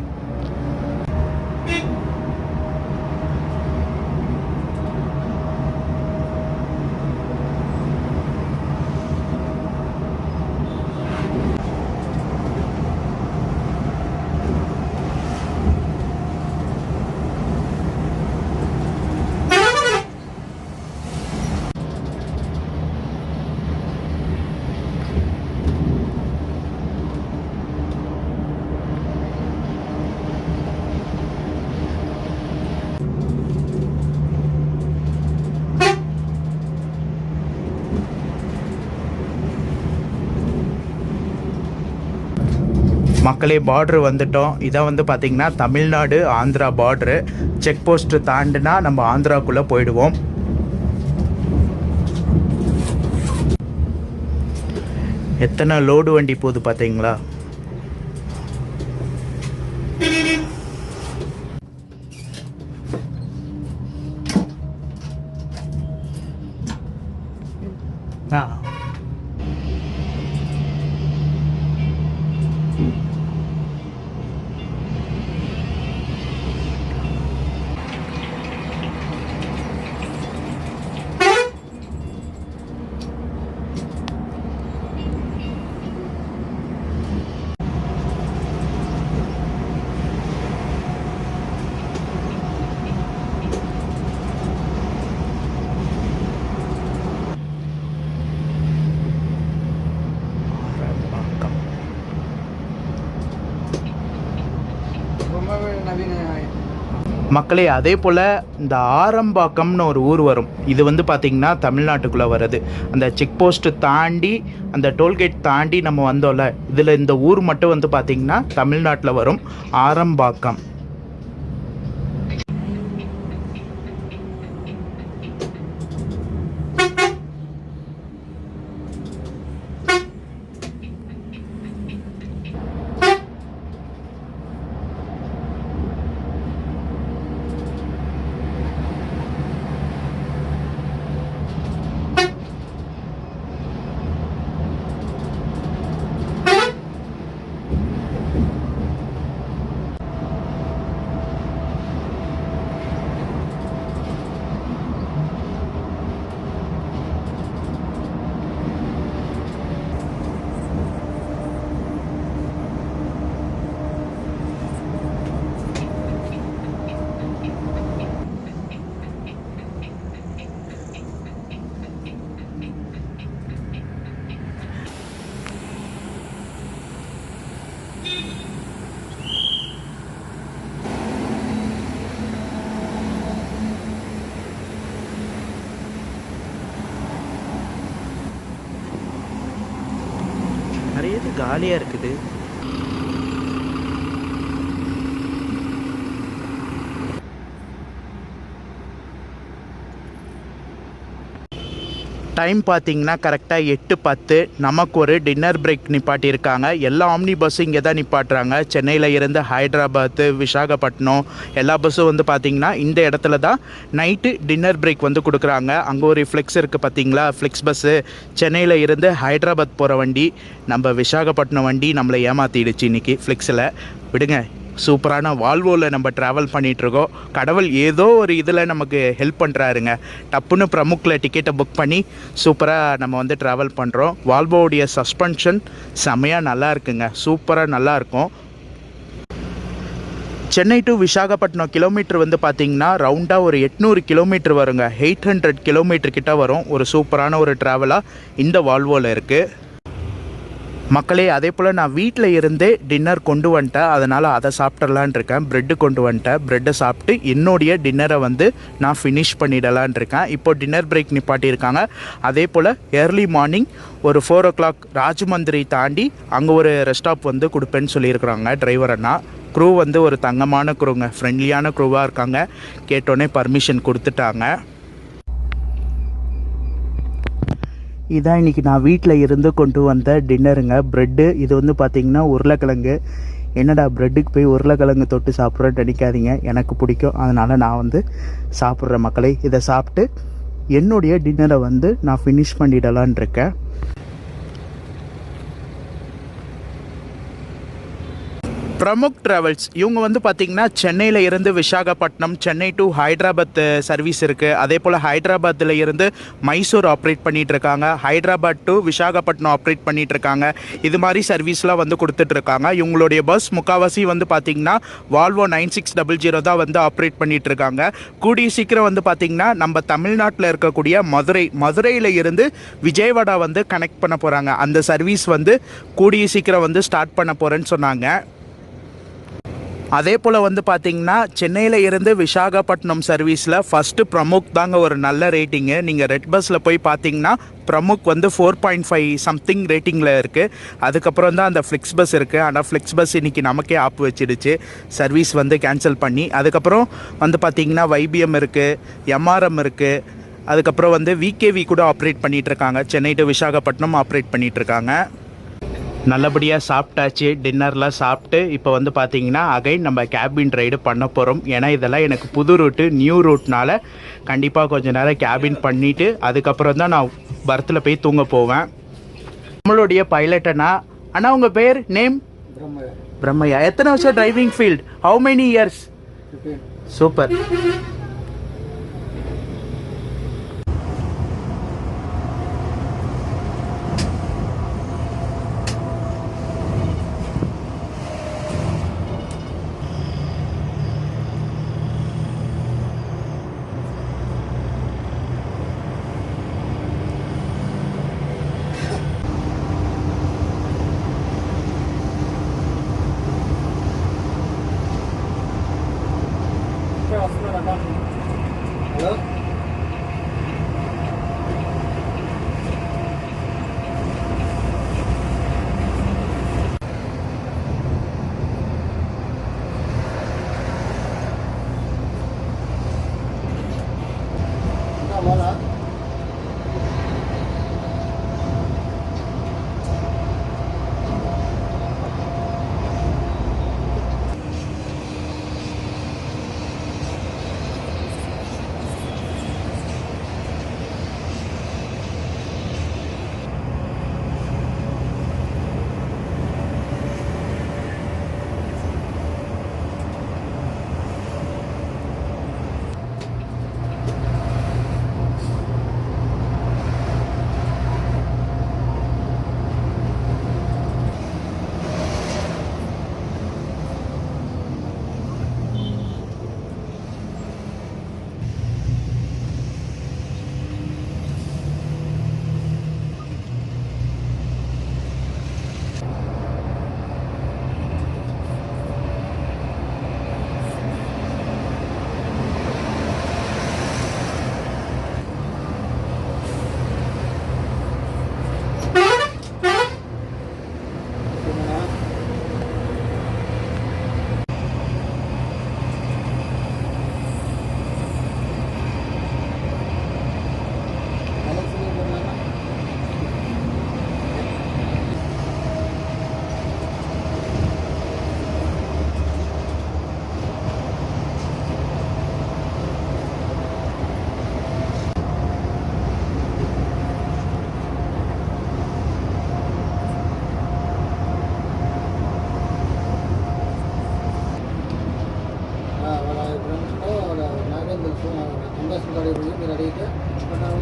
மக்களே பார்ட்ரு வந்துட்டோம். இதான் வந்து பார்த்திங்கன்னா தமிழ்நாடு ஆந்திரா பார்ட்ரு. செக் போஸ்ட்டு தாண்டினா நம்ம ஆந்திராக்குள்ளே போயிடுவோம். எத்தனை லோடு வண்டி போகுது பார்த்தீங்களா? மக்களே அதே போல் இந்த ஆரம்பாக்கம்னு ஒரு ஊர் வரும். இது வந்து பார்த்திங்கன்னா தமிழ்நாட்டுக்குள்ளே வருது. அந்த செக் போஸ்ட்டு தாண்டி அந்த டோல்கேட் தாண்டி நம்ம வந்தோம்ல, இதில் இந்த ஊர் மட்டும் வந்து பார்த்திங்கன்னா தமிழ்நாட்டில் வரும். ஆரம்பாக்கம். நிறைய காலியாக இருக்குது. டைம் பார்த்தீங்கன்னா கரெக்டாக 8:10. நமக்கு ஒரு டின்னர் பிரேக் நிப்பாட்டியிருக்காங்க. எல்லா ஆம்னி பஸ்ஸும் இங்கே தான் நிப்பாட்டுறாங்க. சென்னையில் இருந்து ஹைதராபாத்து, விசாகப்பட்டினம் எல்லா பஸ்ஸும் வந்து பார்த்திங்கன்னா இந்த இடத்துல தான் நைட்டு டின்னர் பிரேக் வந்து கொடுக்குறாங்க. அங்கே ஒரு ஃப்ளெக்ஸ் இருக்குது பார்த்தீங்களா, ஃப்ளெக்ஸ் பஸ்ஸு. சென்னையில் இருந்து ஹைதராபாத் போகிற வண்டி. நம்ம விசாகப்பட்டினம் வண்டி நம்மளை ஏமாற்றிடுச்சு இன்றைக்கி ஃப்ளெக்ஸில். விடுங்க, சூப்பரான வால்வோவில் நம்ம ட்ராவல் பண்ணிகிட்ருக்கோம். கடவுள் ஏதோ ஒரு இதில் நமக்கு ஹெல்ப் பண்ணுறாருங்க. டப்புன்னு பிரமுக்கில் டிக்கெட்டை புக் பண்ணி சூப்பராக நம்ம வந்து ட்ராவல் பண்ணுறோம். வால்வோவுடைய சஸ்பென்ஷன் செமையாக நல்லா இருக்குங்க, சூப்பராக நல்லாயிருக்கும். சென்னை டு விசாகப்பட்டினம் கிலோமீட்டர் வந்து பார்த்திங்கன்னா ரவுண்டாக ஒரு 800 கிலோமீட்டர் வருங்க. 800 கிலோமீட்டர் கிட்ட வரும். ஒரு சூப்பரான ஒரு ட்ராவலாக இந்த வால்வோவில் இருக்குது. மக்களே அதே போல் நான் வீட்டில் இருந்தே டின்னர் கொண்டு வந்துட்டேன். அதனால் அதை சாப்பிட்றலான் இருக்கேன். ப்ரெட்டு கொண்டு வந்துட்டேன். ப்ரெட்டை சாப்பிட்டு என்னுடைய டின்னரை வந்து நான் ஃபினிஷ் பண்ணிடலான் இருக்கேன். இப்போது டின்னர் பிரேக் நிப்பாட்டியிருக்காங்க. அதே போல் ஏர்லி மார்னிங் ஒரு 4 o'clock ராஜமந்திரி தாண்டி அங்கே ஒரு ரெஸ்டாப் வந்து கொடுப்பேன்னு சொல்லியிருக்கிறாங்க டிரைவர் அண்ணா. க்ரூ வந்து ஒரு தங்கமான க்ரூங்க, ஃப்ரெண்ட்லியான க்ரூவாக இருக்காங்க. கேட்டோன்னே பர்மிஷன் கொடுத்துட்டாங்க. இதான் இன்றைக்கி நான் வீட்டில் இருந்து கொண்டு வந்த டின்னருங்க. ப்ரெட்டு இது வந்து பார்த்திங்கன்னா உருளைக்கிழங்கு. என்னடா ப்ரெட்டுக்கு போய் உருளைக்கிழங்கு தொட்டு சாப்பிட்றேன்னு நினைக்காதீங்க, எனக்கு பிடிக்கும். அதனால் நான் வந்து சாப்பிட்ற மக்களே. இதை சாப்பிட்டு என்னுடைய டின்னரை வந்து நான் ஃபினிஷ் பண்ணிடலான் இருக்கேன். பிரமுக் ட்ராவல்ஸ் இவங்க வந்து பார்த்திங்கன்னா சென்னையில் இருந்து விசாகப்பட்டினம், சென்னை டு ஹைதராபாத் சர்வீஸ் இருக்குது. அதே போல் ஹைதராபாத்தில் இருந்து மைசூர் ஆப்ரேட் பண்ணிகிட்ருக்காங்க, ஹைதராபாத் டு விசாகப்பட்டினம் ஆப்ரேட் பண்ணிகிட்ருக்காங்க. இது மாதிரி சர்வீஸ்லாம் வந்து கொடுத்துட்ருக்காங்க. இவங்களுடைய பஸ் முக்கால்வாசி வந்து பார்த்திங்கன்னா வால்வோ 9600 தான் வந்து ஆப்ரேட் பண்ணிகிட்ருக்காங்க. கூடிய சீக்கிரம் வந்து பார்த்திங்கன்னா நம்ம தமிழ்நாட்டில் இருக்கக்கூடிய மதுரையில் இருந்து விஜயவாடா வந்து கனெக்ட் பண்ண போகிறாங்க. அந்த சர்வீஸ் வந்து கூடிய சீக்கிரம் வந்து ஸ்டார்ட் பண்ண போகிறேன்னு சொன்னாங்க. அதே போல் வந்து பார்த்திங்கன்னா சென்னையில் இருந்து விசாகப்பட்டினம் சர்வீஸில் ஃபஸ்ட்டு பிரமுக் தாங்க ஒரு நல்ல ரேட்டிங்கு. நீங்கள் ரெட் பஸ்ஸில் போய் பார்த்தீங்கன்னா பிரமுக் வந்து 4.5 சம்திங் ரேட்டிங்கில் இருக்குது. அதுக்கப்புறம் தான் அந்த ஃப்ளிக்ஸ் பஸ் இருக்குது. ஆனால் ஃப்ளிக்ஸ் பஸ் இன்றைக்கி நமக்கே ஆப் வச்சிடுச்சு, சர்வீஸ் வந்து கேன்சல் பண்ணி. அதுக்கப்புறம் வந்து பார்த்திங்கன்னா YBM இருக்குது, MRM இருக்குது. அதுக்கப்புறம் வந்து VKV கூட ஆப்ரேட் பண்ணிகிட்ருக்காங்க. சென்னை டு விசாகப்பட்டினம் ஆப்ரேட் பண்ணிகிட்ருக்காங்க. நல்லபடியாக சாப்பிட்டாச்சு. டின்னர்லாம் சாப்பிட்டு இப்போ வந்து பார்த்திங்கன்னா அகைன் நம்ம கேபின் ரைடு பண்ண போகிறோம். ஏன்னா இதெல்லாம் எனக்கு புது ரூட்டு, நியூ ரூட்னால கண்டிப்பாக கொஞ்சம் நேரம் கேபின் பண்ணிவிட்டு அதுக்கப்புறம் தான் நான் பர்த்தில் போய் தூங்க போவேன். நம்மளுடைய பைலட்டனா அண்ணா, உங்கள் பேர் நேம்? பிரம்மையா. எத்தனை வருஷம் driving field? How many years? Super. Hello? సందర్శన మీరు అడిగితే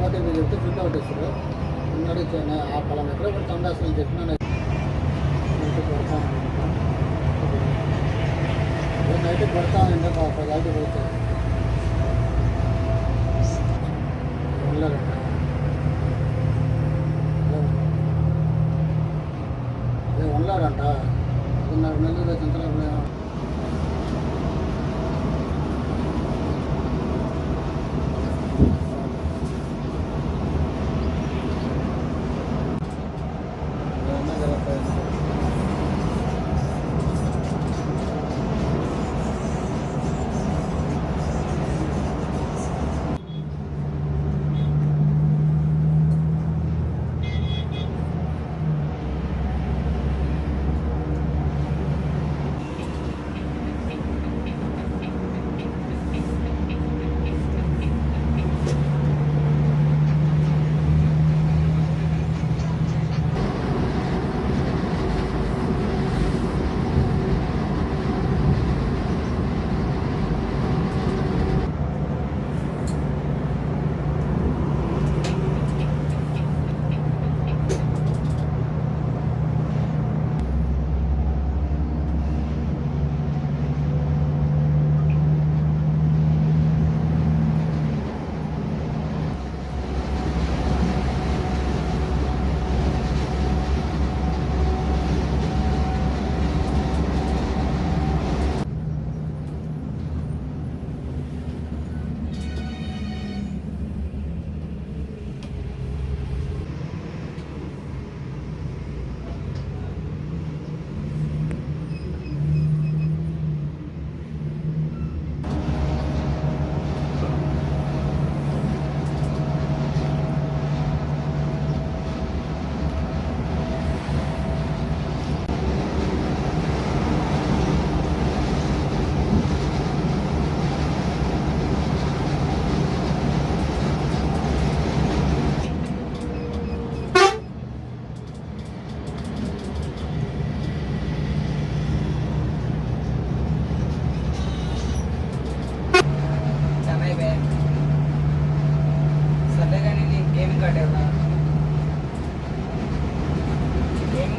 ఓటీపీ చెప్తే ప్రింట్ అవుట్ ఇస్తారు. మున్నడి ఆ పలానా ఎక్కడ ఇప్పుడు సందర్శనలు చెప్పిన నైట్ పడతానంటే అయితే పోతాయి ఉన్నాడంట 1.5 నెలలు చంద్రబాబు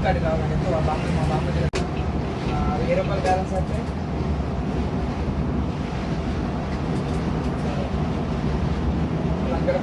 కార్డు కావాలండి మా బామ్మ దగ్గర 1000 రూపాయలు బ్యాలెన్స్ అంటే అక్కడ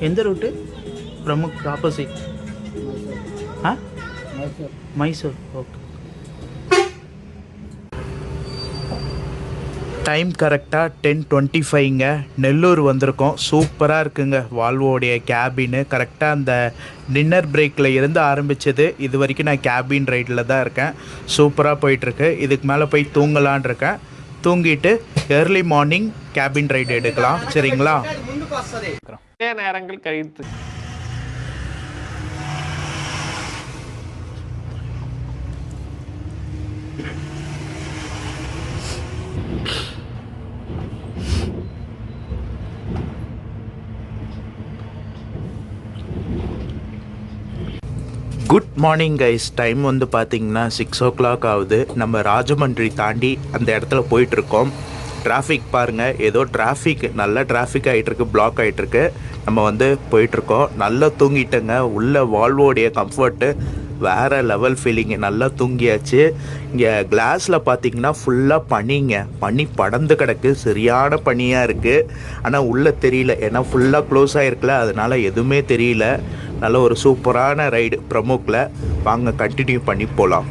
எந்த route? பிரமுக் opposite. Mysore. Okay. Time கரெக்டாக 10:25ங்க. நெல்லூர் வந்திருக்கோம். சூப்பராக இருக்குங்க வால்வோடைய கேபின்னு. கரெக்டாக அந்த டின்னர் பிரேக்கில் இருந்து ஆரம்பித்தது இது வரைக்கும் நான் கேபின் ரைடில் தான் இருக்கேன். சூப்பராக போயிட்டுருக்கு. இதுக்கு மேலே போய் தூங்கலான் இருக்கேன். தூங்கிட்டு ஏர்லி மார்னிங் கேபின் ரைடு எடுக்கலாம். சரிங்களா? நேரங்கள் கழித்து குட் மார்னிங் கைஸ். டைம் வந்து பார்த்திங்கன்னா 6 o'clock ஆகுது. நம்ம ராஜமன்றி தாண்டி அந்த இடத்துல போயிட்டுருக்கோம். டிராஃபிக் பாருங்கள், ஏதோ டிராஃபிக் நல்ல டிராஃபிக் ஆகிட்டுருக்கு, பிளாக் ஆகிட்டுருக்கு. நம்ம வந்து போயிட்டுருக்கோம். நல்லா தூங்கிட்டேங்க. உள்ள வால்வோடைய கம்ஃபர்ட்டு வேறு லெவல் ஃபீலிங்கு. நல்லா தூங்கியாச்சு. இங்கே கிளாஸில் பார்த்திங்கன்னா ஃபுல்லாக பனிங்க. பனி படர்ந்து கிடக்கு. சரியான பனியாக இருக்குது. ஆனால் உள்ளே தெரியல, ஏன்னா ஃபுல்லாக க்ளோஸ் ஆகிருக்குல, அதனால் எதுவுமே தெரியல. நல்ல ஒரு சூப்பரான ரைடு பிரமுக்கில். வாங்க கண்டினியூ பண்ணி போகலாம்.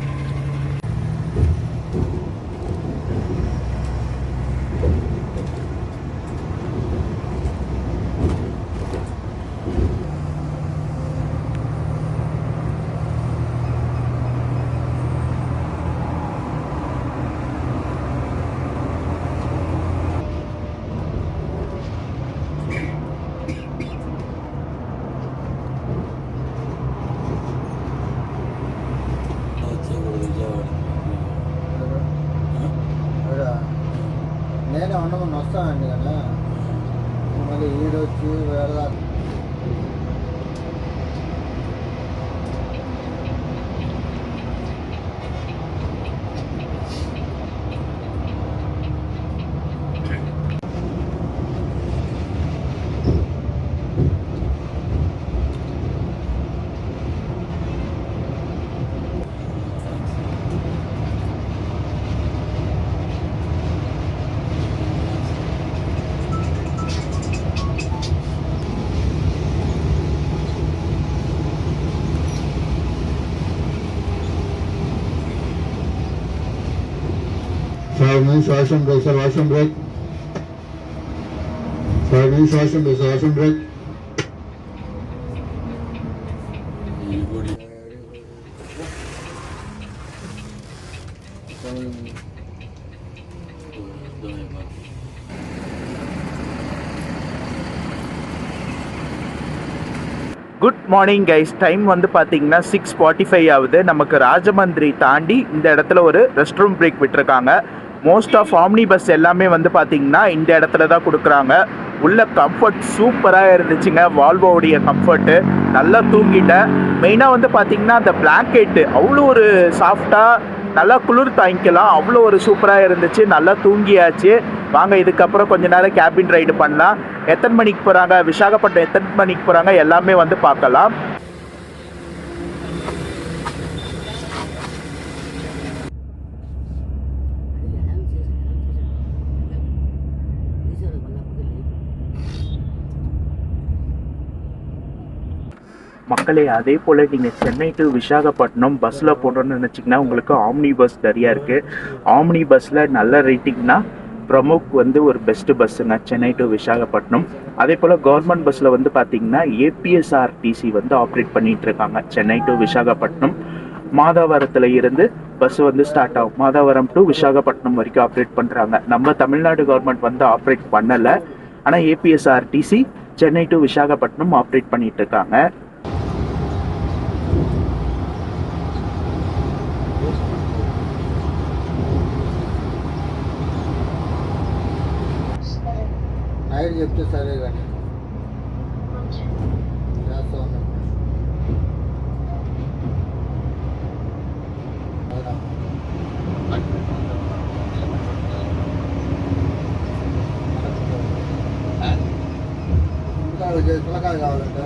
నేనే ఉండమని వస్తానండి కదా మళ్ళీ ఈడొచ్చి వేరే minutes washroom break, sir. Washroom break. 5 minutes washroom break, sir. Washroom break. Good morning guys. Time வந்து பார்த்தீங்கன்னா 6:45 ஆகுது. நமக்கு ராஜமந்திரி தாண்டி இந்த இடத்துல ஒரு ரெஸ்ட் ரூம் பிரேக் விட்டுருக்காங்க. மோஸ்ட் ஆஃப் ஆம்னி பஸ் எல்லாமே வந்து பார்த்தீங்கன்னா இந்த இடத்துல தான் கொடுக்குறாங்க. உள்ள கம்ஃபர்ட் சூப்பராக இருந்துச்சுங்க. வால்வோடைய கம்ஃபர்ட்டு நல்லா தூங்கிட்டேன். மெயினாக வந்து பார்த்தீங்கன்னா அந்த பிளாங்கெட்டு அவ்வளோ ஒரு சாஃப்டாக நல்லா குளிர் தாங்கிக்கலாம். அவ்வளோ ஒரு சூப்பராக இருந்துச்சு. நல்லா தூங்கியாச்சு. வாங்க இதுக்கப்புறம் கொஞ்ச நேரம் கேபின் ரைடு பண்ணலாம். எத்தனை மணிக்கு போகிறாங்க, விசாகப்பட்டினம் எத்தனை மணிக்கு போகிறாங்க எல்லாமே வந்து பார்க்கலாம். மக்களே, அதே போல் நீங்கள் சென்னை டு விசாகப்பட்டினம் பஸ்ஸில் போகணுன்னு நினச்சிங்கன்னா உங்களுக்கு ஆம்னி பஸ் நிறையா இருக்குது. ஆம்னி பஸ்ஸில் நல்ல ரேட்டிங்னா பிரமுக் வந்து ஒரு பெஸ்ட்டு பஸ்ஸுங்க சென்னை டு விசாகப்பட்டினம். அதே போல் கவர்மெண்ட் பஸ்ஸில் வந்து பார்த்திங்கன்னா ஏபிஎஸ்ஆர்டிசி வந்து ஆப்ரேட் பண்ணிகிட்டு இருக்காங்க சென்னை டு விசாகப்பட்டினம். மாதாவரத்தில் இருந்து பஸ் வந்து ஸ்டார்ட் ஆகும். மாதாவரம் டு விசாகப்பட்டினம் வரைக்கும் ஆப்ரேட் பண்ணுறாங்க. நம்ம தமிழ்நாடு கவர்மெண்ட் வந்து ஆப்ரேட் பண்ணலை. ஆனால் APSRTC Chennai to Visakhapatnam operate பண்ணிகிட்டு இருக்காங்க. నైట్ చెప్తే సరే కానీ చేస్తా ఉన్నాం. పిల్లకాయ కావాలంటే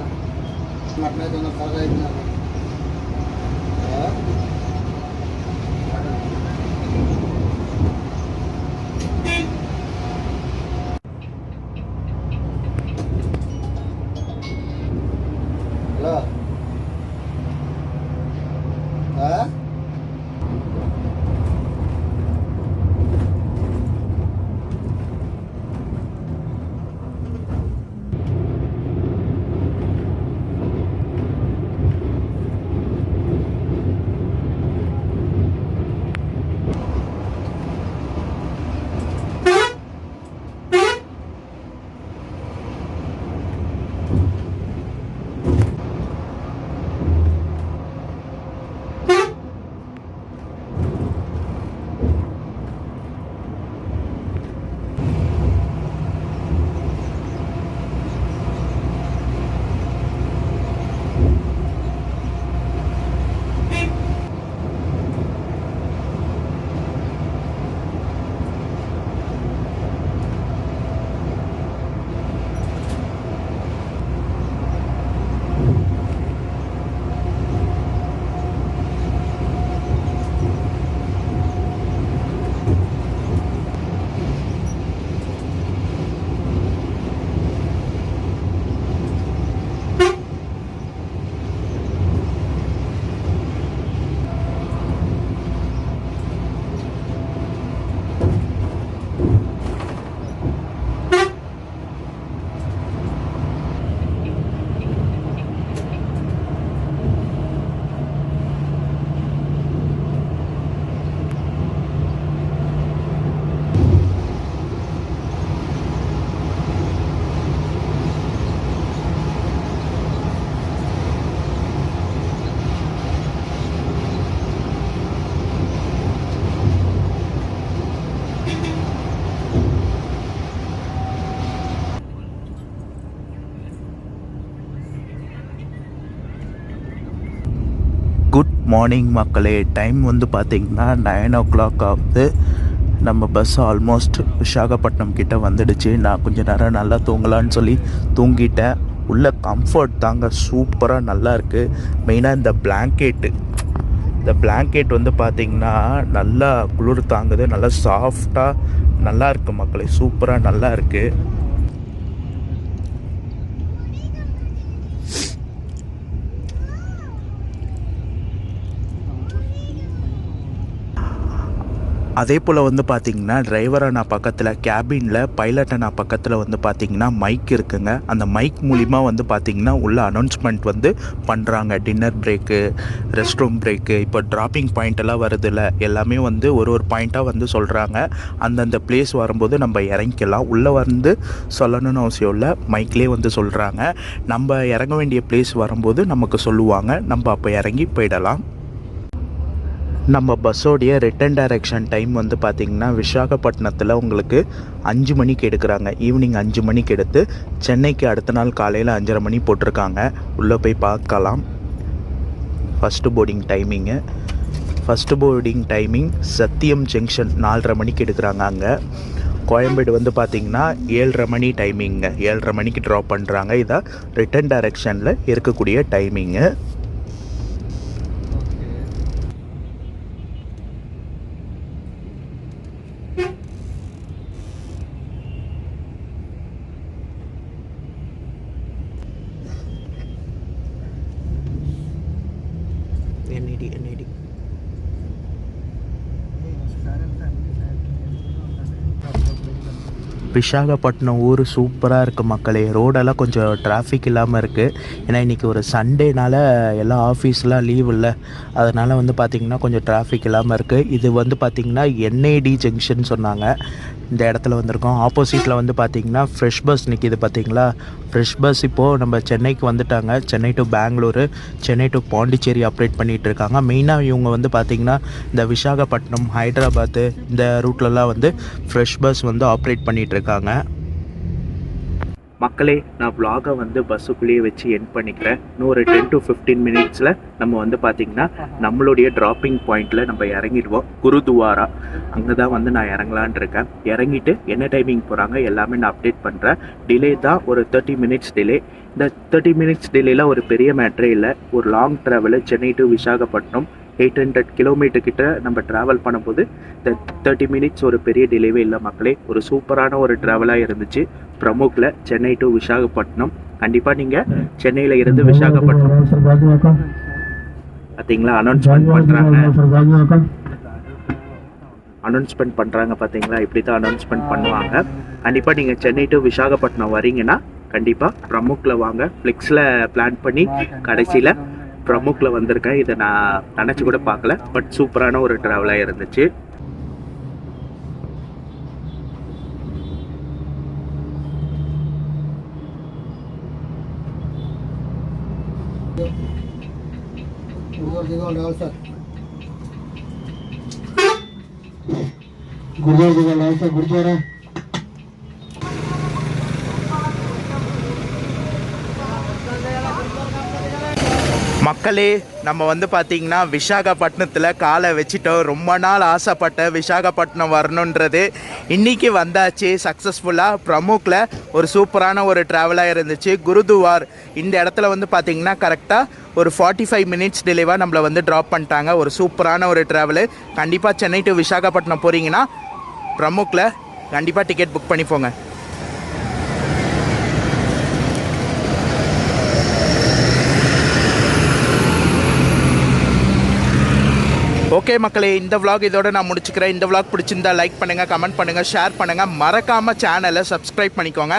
అట్లయితే త్వరగా అయిపోయినాను. హలో குட் மார்னிங் மக்களே. டைம் வந்து பார்த்திங்கன்னா 9 o'clock ஆகுது. நம்ம பஸ் ஆல்மோஸ்ட் விசாகப்பட்டினம் கிட்டே வந்துடுச்சு. நான் கொஞ்சம் நேரம் நல்லா தூங்கலான்னு சொல்லி தூங்கிட்டேன். உள்ள கம்ஃபர்ட் தாங்க சூப்பராக நல்லா இருக்குது. மெயினாக இந்த பிளாங்கெட் வந்து பார்த்திங்கன்னா நல்லா குளிர் தாங்குது. நல்லா சாஃப்டாக நல்லா இருக்குது மக்களே. சூப்பராக நல்லா இருக்குது. அதே போல் வந்து பார்த்திங்கன்னா டிரைவர் அண்ணா பக்கத்தில் கேபினில் பைலட் அண்ணா பக்கத்தில் வந்து பார்த்திங்கன்னா மைக் இருக்குங்க. அந்த மைக் மூலிமா வந்து பார்த்திங்கன்னா உள்ள அனௌன்ஸ்மெண்ட் வந்து பண்ணுறாங்க. Dinner break, rest room break, இப்போ ட்ராப்பிங் பாயிண்டெல்லாம் வருதுல்ல, எல்லாமே வந்து ஒரு பாயிண்ட்டாக வந்து சொல்கிறாங்க. அந்தந்த பிளேஸ் வரும்போது நம்ம இறங்கிக்கலாம். உள்ளே வந்து சொல்லணும்னு அவசியம் இல்லை, மைக்லேயே வந்து சொல்கிறாங்க. நம்ம இறங்க வேண்டிய பிளேஸ் வரும்போது நமக்கு சொல்லுவாங்க, நம்ம அப்போ இறங்கி போயிடலாம். நம்ம பஸ்ஸோடைய ரிட்டன் டைரெக்ஷன் டைம் வந்து பார்த்திங்கன்னா விசாகப்பட்டினத்தில் உங்களுக்கு 5 மணிக்கு எடுக்கிறாங்க. ஈவினிங் 5 மணிக்கு எடுத்து சென்னைக்கு அடுத்த நாள் காலையில் 5:30 மணி போட்டிருக்காங்க. உள்ளே போய் பார்க்கலாம். ஃபஸ்ட்டு போர்டிங் டைமிங் சத்தியம் ஜங்ஷன் 4:30 மணிக்கு எடுக்கிறாங்க. அங்கே கோயம்பேடு வந்து பார்த்திங்கன்னா 7:30 மணி டைமிங்க. 7:30 மணிக்கு ட்ராப் பண்ணுறாங்க. இதான் ரிட்டன் டைரெக்ஷனில் இருக்கக்கூடிய டைமிங்கு. NAD விசாகப்பட்டினம் ஊர் சூப்பராக இருக்குது மக்களே. ரோடெல்லாம் கொஞ்சம் டிராஃபிக் இல்லாமல் இருக்குது. ஏன்னா இன்றைக்கி ஒரு சண்டேனால எல்லாம் ஆஃபீஸ்லாம் லீவ் இல்லை, அதனால் வந்து பார்த்திங்கன்னா கொஞ்சம் டிராஃபிக் இல்லாமல் இருக்குது. இது வந்து பார்த்திங்கன்னா NAD ஜங்ஷன் சொன்னாங்க. இந்த இடத்துல வந்திருக்கோம். ஆப்போசிட்டில் வந்து பார்த்திங்கன்னா ஃப்ரெஷ் பஸ் நிற்கிது பார்த்திங்களா. ஃப்ரெஷ் பஸ் இப்போது நம்ம சென்னைக்கு வந்துட்டாங்க. Chennai to Bengaluru, Chennai to Pondicherry operate பண்ணிகிட்டு இருக்காங்க. மெயினாக இவங்க வந்து பார்த்திங்கன்னா இந்த விசாகப்பட்டினம், ஹைதராபாத்து இந்த ரூட்லலாம் வந்து ஃப்ரெஷ் பஸ் வந்து ஆப்ரேட் பண்ணிகிட்ருக்காங்க. மக்களே, நான் vlog-ஐ வந்து பஸ்ஸுக்குள்ளேயே வச்சு எண்ட் பண்ணிக்கிறேன். இன்னும் ஒரு 10 to 15 மினிட்ஸில் நம்ம வந்து பார்த்திங்கன்னா நம்மளுடைய ட்ராப்பிங் பாயிண்டில் நம்ம இறங்கிடுவோம். குருதுவாரா அங்கே தான் வந்து நான் இறங்கலான் இருக்கேன். இறங்கிட்டு என்ன டைமிங் போகிறாங்க எல்லாமே நான் அப்டேட் பண்ணுறேன். டிலே தான், ஒரு 30 மினிட்ஸ் டிலே. இந்த 30 மினிட்ஸ் டிலேயில் ஒரு பெரிய மேட்ரே இல்லை. ஒரு long travel Chennai to Visakhapatnam 800 kilometre கிட்ட நம்ம ட்ராவல் பண்ணும்போது இந்த 30 மினிட்ஸ் ஒரு பெரிய டிலேவே இல்லை மக்களே. ஒரு சூப்பரான ஒரு ட்ராவலாக இருந்துச்சு. பிரமுக்கில் சென்னை டு விசாகப்பட்டினம். கண்டிப்பாக நீங்கள் சென்னையில் இருந்து விசாகப்பட்டினம் பார்த்தீங்களா அனௌன்ஸ்மெண்ட் பண்ணுறாங்க பார்த்தீங்களா. இப்படி தான் அனௌன்ஸ்மெண்ட் பண்ணுவாங்க. கண்டிப்பாக நீங்கள் சென்னை டு விசாகப்பட்டினம் வரீங்கன்னா கண்டிப்பாக பிரமுக்கில் வாங்க. ஃப்ளிக்ஸில் பிளான் பண்ணி கடைசியில் பிரமுக்கில் வந்திருக்கேன். இதை நான் நினச்சி கூட பார்க்கல, பட் சூப்பரான ஒரு ட்ராவலாக இருந்துச்சு. गुरुद्वारा மக்களே, நம்ம வந்து பார்த்திங்கன்னா விசாகப்பட்டினத்தில் காலை வச்சுட்டோம். ரொம்ப நாள் ஆசைப்பட்ட விசாகப்பட்டினம் வரணுன்றது இன்றைக்கி வந்தாச்சு சக்ஸஸ்ஃபுல்லாக. பிரமுக்கில் ஒரு சூப்பரான ஒரு ட்ராவலாக இருந்துச்சு. குருதுவார் இந்த இடத்துல வந்து பார்த்திங்கன்னா கரெக்டாக ஒரு 45 மினிட்ஸ் டிலேவாக நம்மளை வந்து ட்ராப் பண்ணிட்டாங்க. ஒரு சூப்பரான ஒரு ட்ராவலு. கண்டிப்பாக சென்னை டு விசாகப்பட்டினம் போகிறீங்கன்னா பிரமுக்கில் கண்டிப்பாக டிக்கெட் புக் பண்ணி போங்க. ஓகே மக்களே, இந்த vlog இதோட நான் முடிச்சுக்கிறேன். இந்த vlog பிடிச்சிருந்தா லைக் பண்ணுங்கள், கமெண்ட் பண்ணுங்கள், ஷேர் பண்ணுங்கள். மறக்காமல் சேனலை சப்ஸ்கிரைப் பண்ணிக்கோங்க.